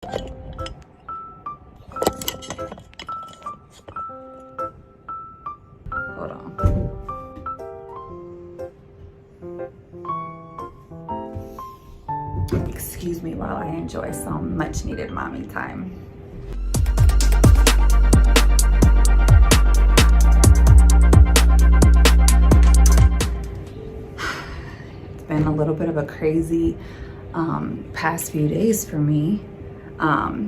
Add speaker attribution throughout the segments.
Speaker 1: Hold on. Excuse me while I enjoy some much needed mommy time. It's been a little bit of a crazy past few days for me.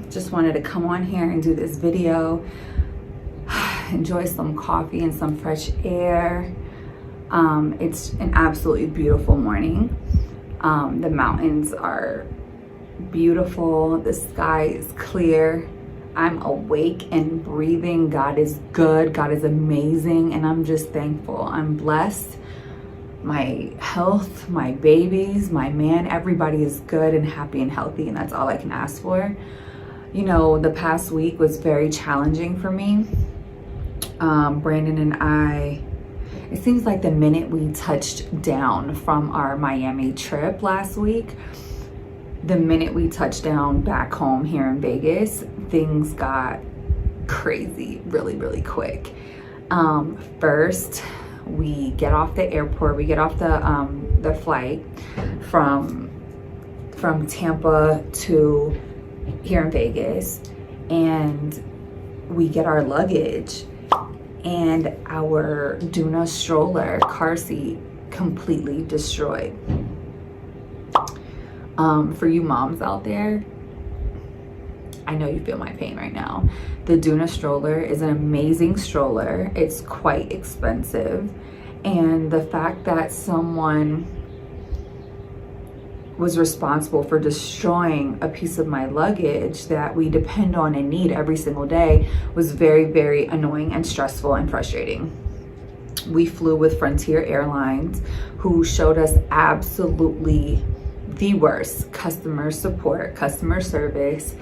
Speaker 1: Just wanted to come on here and do this video, enjoy some coffee and some fresh air. It's an absolutely beautiful morning. The mountains are beautiful. The sky is clear. I'm awake and breathing. God is good. God is amazing. And I'm just thankful. I'm blessed. My health, my babies, my man, everybody is good and happy and healthy. And that's all I can ask for. You know, the past week was very challenging for me. Brandon and I, it seems like the minute we touched down from our Miami trip last week, the minute we touched down back home here in Vegas, things got crazy really, really quick. First, we get off the airport, we get off the flight from Tampa to here in Vegas, and we get our luggage. And our Duna stroller car seat completely destroyed. For you moms out there, I know you feel my pain right now. The Duna stroller is an amazing stroller. It's quite expensive. And the fact that someone was responsible for destroying a piece of my luggage that we depend on and need every single day was very, very annoying and stressful and frustrating. We flew with Frontier Airlines, who showed us absolutely the worst customer support, customer service,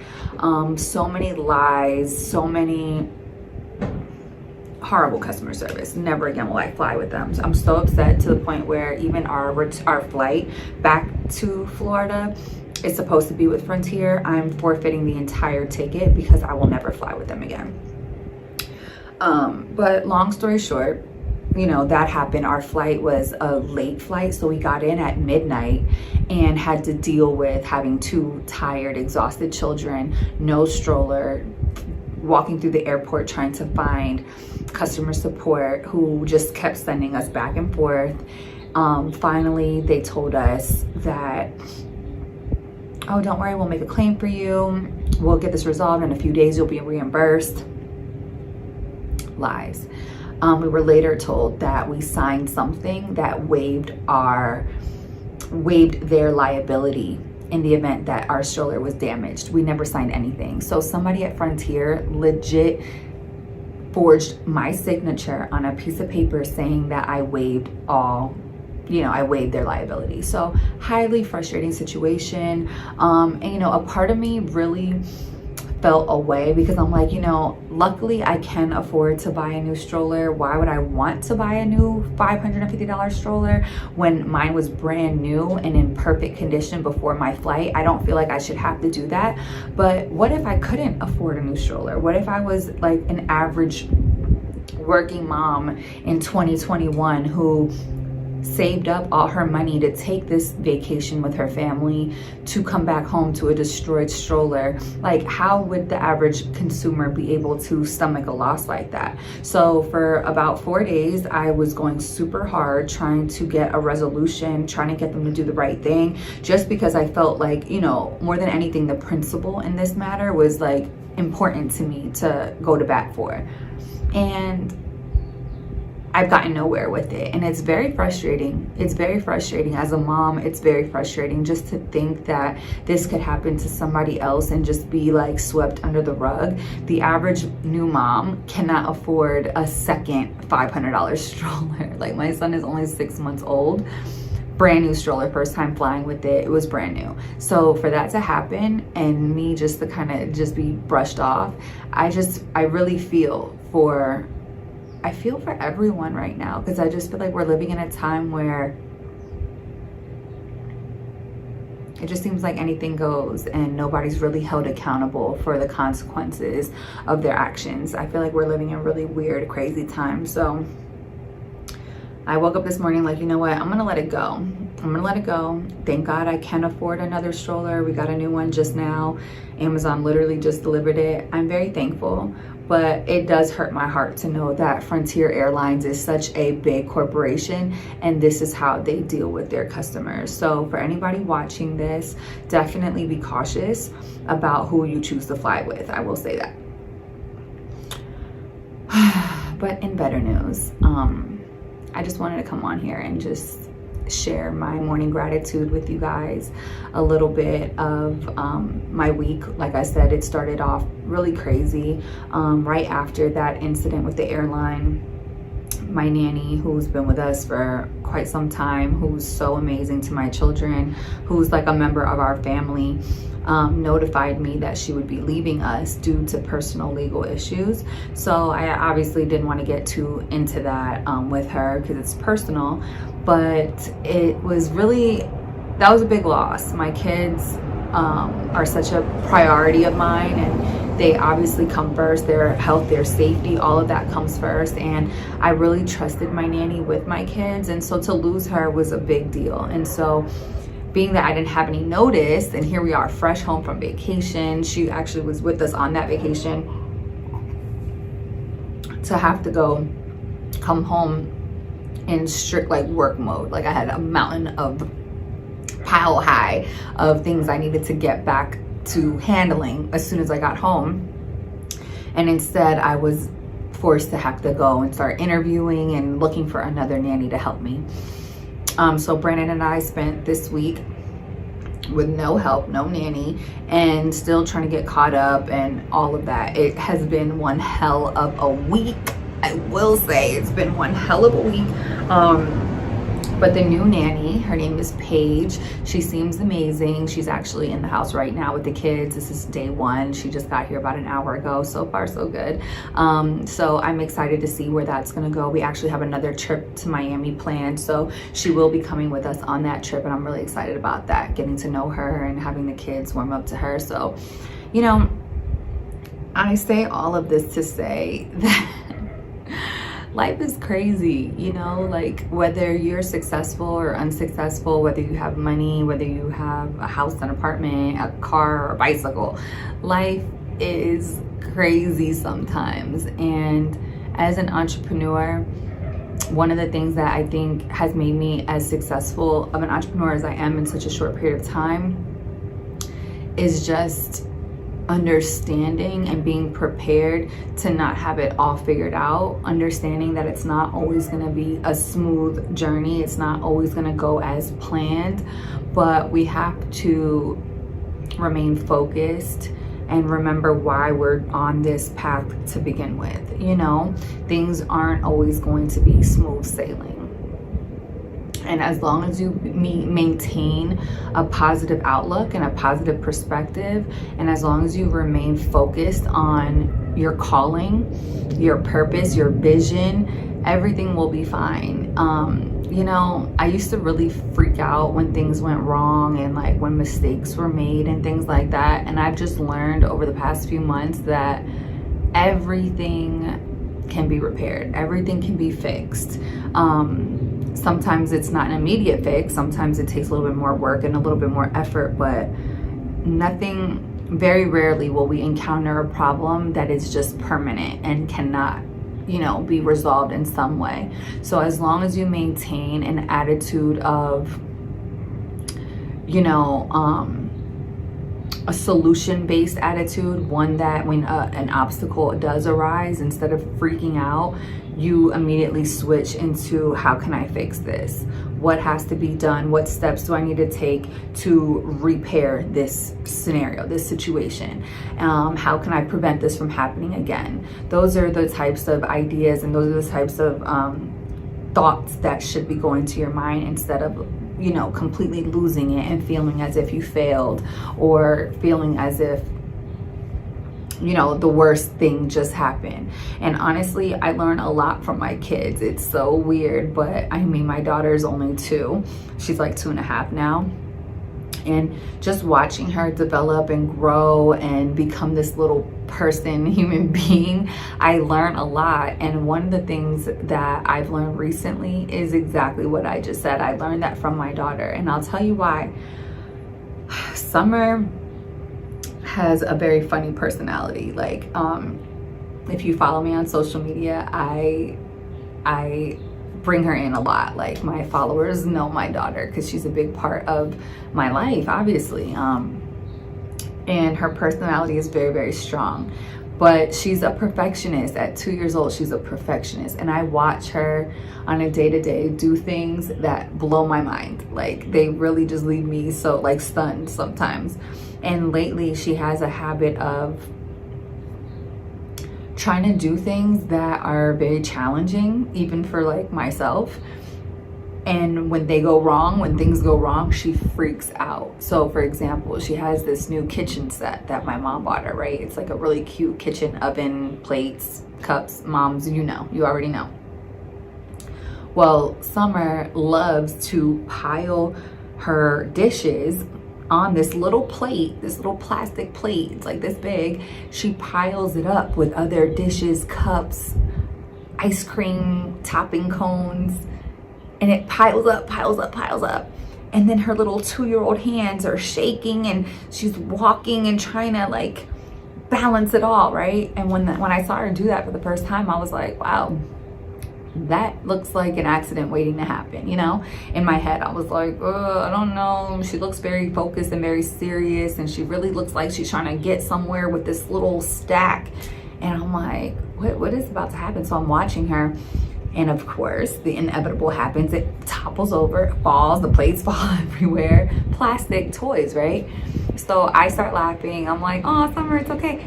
Speaker 1: so many lies, so many horrible customer service. Never again will I fly with them. So I'm so upset to the point where even our flight back to Florida is supposed to be with Frontier. I'm forfeiting the entire ticket because I will never fly with them again. But long story short, you know, that happened. Our flight was a late flight, so we got in at midnight and had to deal with having two tired, exhausted children, no stroller, walking through the airport trying to find customer support who just kept sending us back and forth. Finally, they told us that, oh, don't worry, we'll make a claim for you. We'll get this resolved in a few days. You'll be reimbursed. Lies. We were later told that we signed something that waived their liability in the event that our stroller was damaged. We never signed anything. So somebody at Frontier legit forged my signature on a piece of paper saying that I waived I waived their liability. So highly frustrating situation. And you know, a part of me really felt away because I'm like, you know, luckily I can afford to buy a new stroller. Why would I want to buy a new $550 stroller when mine was brand new and in perfect condition before my flight? I don't feel like I should have to do that. But what if I couldn't afford a new stroller? What if I was like an average working mom in 2021 who saved up all her money to take this vacation with her family to come back home to a destroyed stroller? Like, how would the average consumer be able to stomach a loss like that? So for about 4 days, I was going super hard trying to get a resolution, trying to get them to do the right thing, just because I felt like, you know, more than anything, the principle in this matter was like important to me to go to bat for. And I've gotten nowhere with it, and it's very frustrating. It's very frustrating as a mom. It's very frustrating just to think that this could happen to somebody else and just be like swept under the rug. The average new mom cannot afford a second $500 stroller. Like, my son is only 6 months old. Brand new stroller, first time flying with it. It was brand new. So for that to happen and me just to kind of just be brushed off, I really feel for everyone right now, because I just feel like we're living in a time where it just seems like anything goes and nobody's really held accountable for the consequences of their actions. I feel like we're living in really weird, crazy times. So I woke up this morning like, you know what, I'm gonna let it go. I'm gonna let it go. Thank God I can afford another stroller. We got a new one just now. Amazon literally just delivered it. I'm very thankful, but it does hurt my heart to know that Frontier Airlines is such a big corporation and this is how they deal with their customers. So for anybody watching this, definitely be cautious about who you choose to fly with. I will say that. But in better news, I just wanted to come on here and just share my morning gratitude with you guys, a little bit of my week. Like I said, it started off really crazy right after that incident with the airline. My nanny, who's been with us for quite some time, who's so amazing to my children, who's like a member of our family, notified me that she would be leaving us due to personal legal issues. So I obviously didn't want to get too into that with her because it's personal, but it was really, that was a big loss. My kids are such a priority of mine, and they obviously come first. Their health, their safety, all of that comes first, and I really trusted my nanny with my kids, and so to lose her was a big deal. And so being that I didn't have any notice, and here we are fresh home from vacation, she actually was with us on that vacation, to have to come home in strict like work mode. Like I had a mountain of pile high of things I needed to get back to handling as soon as I got home, and instead I was forced to have to go and start interviewing and looking for another nanny to help me. So Brandon and I spent this week with no help, no nanny, and still trying to get caught up and all of that. It has been one hell of a week. I will say it's been one hell of a week. But the new nanny, her name is Paige. She seems amazing. She's actually in the house right now with the kids. This is day one. She just got here about an hour ago. So far, so good. So I'm excited to see where that's gonna go. We actually have another trip to Miami planned. So she will be coming with us on that trip, and I'm really excited about that, getting to know her and having the kids warm up to her. So, you know, I say all of this to say that life is crazy, you know, like whether you're successful or unsuccessful, whether you have money, whether you have a house, an apartment, a car, or a bicycle, life is crazy sometimes. And as an entrepreneur, one of the things that I think has made me as successful of an entrepreneur as I am in such a short period of time is just understanding and being prepared to not have it all figured out, understanding that it's not always going to be a smooth journey, it's not always going to go as planned, but we have to remain focused and remember why we're on this path to begin with. You know, things aren't always going to be smooth sailing. And as long as you maintain a positive outlook and a positive perspective, and as long as you remain focused on your calling, your purpose, your vision, everything will be fine. You know, I used to really freak out when things went wrong and like when mistakes were made and things like that. And I've just learned over the past few months that everything can be repaired. Everything can be fixed. Sometimes it's not an immediate fix. Sometimes it takes a little bit more work and a little bit more effort, but very rarely will we encounter a problem that is just permanent and cannot, you know, be resolved in some way. So as long as you maintain an attitude of, you know, a solution-based attitude, one that when an obstacle does arise, instead of freaking out, you immediately switch into, how can I fix this? What has to be done? What steps do I need to take to repair this scenario, this situation? How can I prevent this from happening again? Those are the types of ideas, and those are the types of thoughts that should be going to your mind, instead of, you know, completely losing it and feeling as if you failed, or feeling as if, you know, the worst thing just happened. And honestly, I learn a lot from my kids. It's so weird, but I mean, my daughter's only 2. She's like 2.5 now. And just watching her develop and grow and become this little person, human being, I learned a lot. And one of the things that I've learned recently is exactly what I just said. I learned that from my daughter, and I'll tell you why. Summer has a very funny personality. Like, if you follow me on social media, I bring her in a lot. Like, my followers know my daughter because she's a big part of my life, obviously. And her personality is very, very strong. But she's a perfectionist. At 2 years old, she's a perfectionist. And I watch her on a day-to-day do things that blow my mind. Like, they really just leave me so, like, stunned sometimes. And lately, she has a habit of trying to do things that are very challenging, even for, like, myself. And when they go wrong, when things go wrong, she freaks out. So, for example, she has this new kitchen set that my mom bought her, right? It's like a really cute kitchen oven, plates, cups. Moms, you know, you already know. Well, Summer loves to pile her dishes on this little plate, this little plastic plate. It's like this big. She piles it up with other dishes, cups, ice cream, topping cones. And it piles up, piles up, piles up. And then her little 2-year-old hands are shaking, and she's walking and trying to, like, balance it all, right? And when I saw her do that for the first time, I was like, wow, that looks like an accident waiting to happen, you know? In my head, I was like, I don't know. She looks very focused and very serious, and she really looks like she's trying to get somewhere with this little stack. And I'm like, what is about to happen? So I'm watching her. And of course, the inevitable happens. It topples over, it falls, the plates fall everywhere. Plastic toys, right? So I start laughing. I'm like, oh, Summer, it's okay.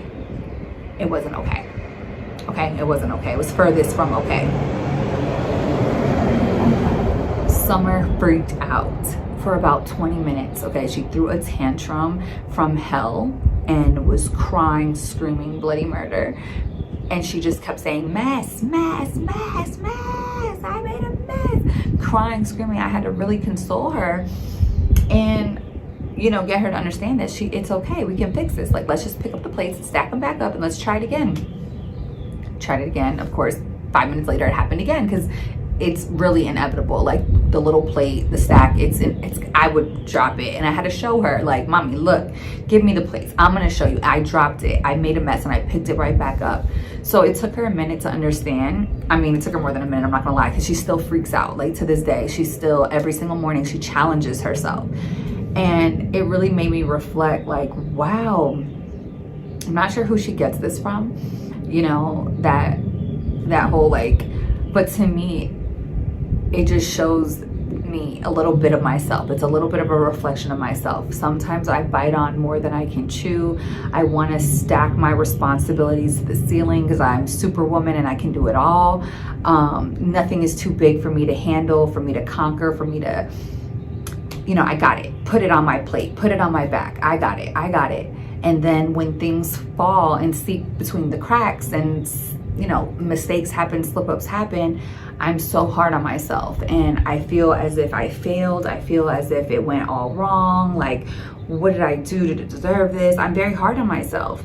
Speaker 1: It wasn't okay. Okay, it wasn't okay. It was furthest from okay. Summer freaked out for about 20 minutes, okay? She threw a tantrum from hell and was crying, screaming bloody murder. And she just kept saying, mess, mess, mess, mess. I made a mess. Crying, screaming. I had to really console her and, you know, get her to understand that it's okay. We can fix this. Like, let's just pick up the plates and stack them back up and let's try it again. Tried it again. Of course, 5 minutes later, it happened again because it's really inevitable. Like, the little plate, the stack, I would drop it. And I had to show her, like, mommy, look, give me the plates. I'm going to show you. I dropped it. I made a mess and I picked it right back up. So it took her a minute to understand. I mean, it took her more than a minute, I'm not going to lie, because she still freaks out. Like, to this day, she's still, every single morning, she challenges herself. And it really made me reflect, like, wow, I'm not sure who she gets this from, you know, that whole, like, but to me, it just shows me a little bit of myself. It's a little bit of a reflection of myself. Sometimes I bite on more than I can chew. I want to stack my responsibilities to the ceiling because I'm Superwoman and I can do it all. Nothing is too big for me to handle, for me to conquer, for me to, you know, I got it. Put it on my plate. Put it on my back. I got it. I got it. And then when things fall and seep between the cracks and, you know, mistakes happen, slip-ups happen, I'm so hard on myself. And I feel as if I failed. I feel as if it went all wrong. Like, what did I do to deserve this? I'm very hard on myself.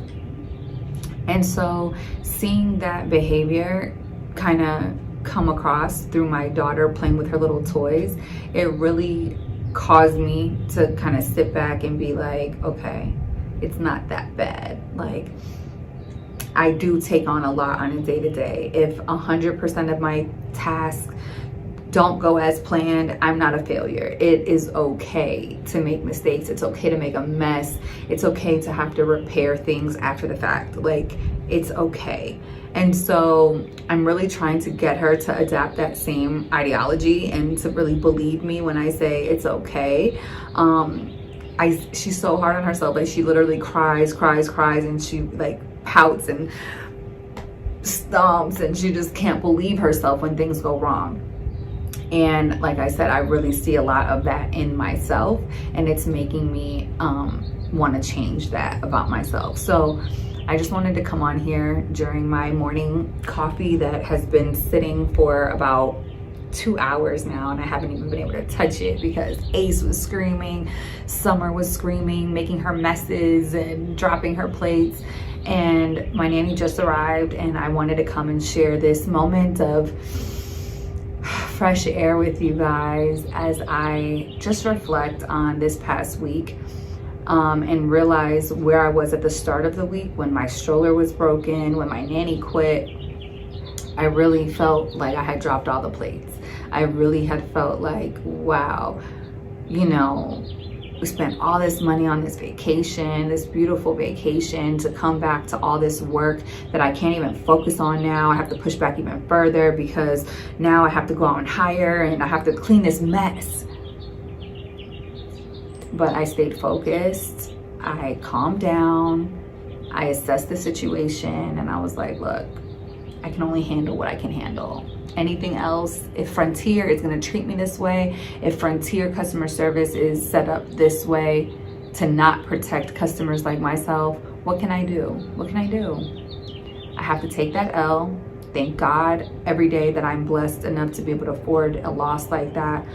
Speaker 1: And so seeing that behavior kind of come across through my daughter playing with her little toys, it really caused me to kind of sit back and be like, okay, it's not that bad. Like, I do take on a lot on a day-to-day. If 100% of my tasks don't go as planned, I'm not a failure. It is okay to make mistakes. It's okay to make a mess. It's okay to have to repair things after the fact. Like, it's okay. And so I'm really trying to get her to adapt that same ideology and to really believe me when I say it's okay. She's so hard on herself. Like, she literally cries, and she, like, pouts and stomps, and she just can't believe herself when things go wrong. And like I said, I really see a lot of that in myself, and it's making me want to change that about myself. So I just wanted to come on here during my morning coffee that has been sitting for about 2 hours now, and I haven't even been able to touch it because Ace was screaming, Summer was screaming, making her messes and dropping her plates. And my nanny just arrived, and I wanted to come and share this moment of fresh air with you guys as I just reflect on this past week, and realize where I was at the start of the week when my stroller was broken, when my nanny quit. I really felt like I had dropped all the plates. I really had felt like, wow, you know, we spent all this money on this vacation, this beautiful vacation, to come back to all this work that I can't even focus on now. I have to push back even further because now I have to go out and hire and I have to clean this mess. But I stayed focused. I calmed down. I assessed the situation, and I was like, look, I can only handle what I can handle. Anything else, if Frontier is going to treat me this way, if Frontier customer service is set up this way to not protect customers like myself, what can I do? What can I do? I have to take that L. Thank God every day that I'm blessed enough to be able to afford a loss like that.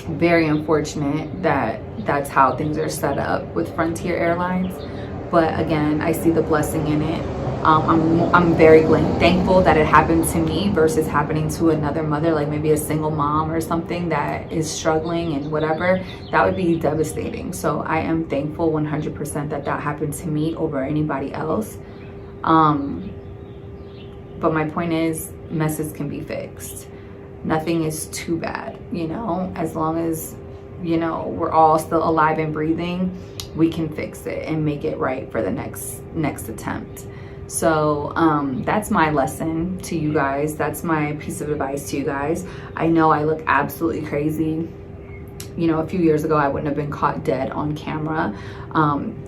Speaker 1: Very unfortunate that that's how things are set up with Frontier Airlines. But again, I see the blessing in it. I'm very thankful that it happened to me versus happening to another mother, like maybe a single mom or something that is struggling and whatever. That would be devastating. So I am thankful 100% that that happened to me over anybody else. But my point is, messes can be fixed. Nothing is too bad, you know, as long as, you know, we're all still alive and breathing, we can fix it and make it right for the next attempt. So that's my lesson to you guys. That's my piece of advice to you guys. I know I look absolutely crazy. You know, a few years ago, I wouldn't have been caught dead on camera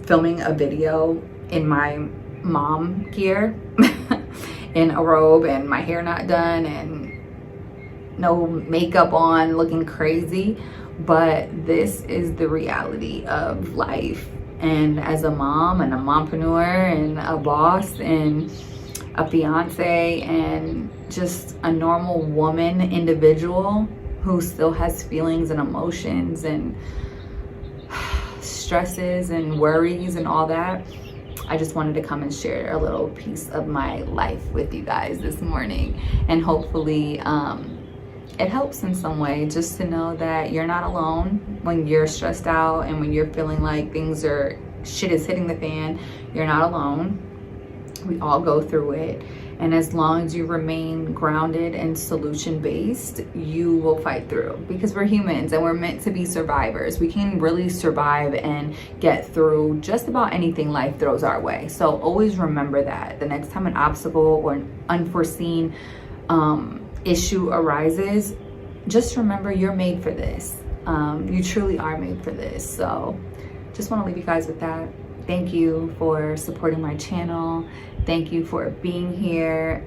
Speaker 1: filming a video in my mom gear in a robe and my hair not done and no makeup on, looking crazy. But this is the reality of life. And as a mom and a mompreneur and a boss and a fiance and just a normal woman individual who still has feelings and emotions and stresses and worries and all that, I just wanted to come and share a little piece of my life with you guys this morning. And hopefully it helps in some way, just to know that you're not alone when you're stressed out and when you're feeling like shit is hitting the fan. You're not alone. We all go through it. And as long as you remain grounded and solution-based, you will fight through, because we're humans and we're meant to be survivors. We can really survive and get through just about anything life throws our way. So always remember that the next time an obstacle or an unforeseen issue arises, just remember you're made for this. You truly are made for this. So just want to leave you guys with that. Thank you for supporting my channel. Thank you for being here,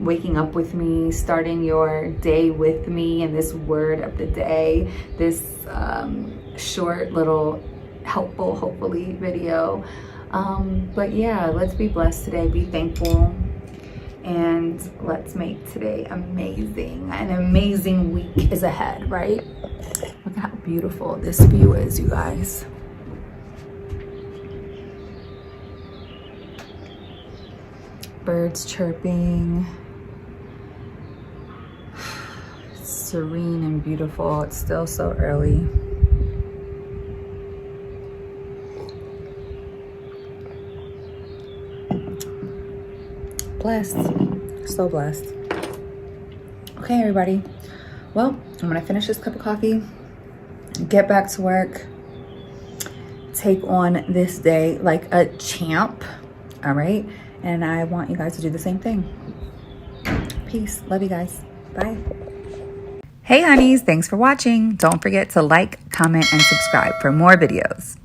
Speaker 1: waking up with me, starting your day with me in this word of the day, this short little helpful, hopefully, video. But yeah, let's be blessed today, be thankful, and let's make today amazing. An amazing week is ahead, right? Look at how beautiful this view is, you guys. Birds chirping. It's serene and beautiful. It's still so early. Blessed. So blessed. Okay, everybody. Well, I'm gonna finish this cup of coffee, get back to work, take on this day like a champ. All right. And I want you guys to do the same thing. Peace. Love you guys. Bye. Hey, honeys. Thanks for watching. Don't forget to like, comment, and subscribe for more videos.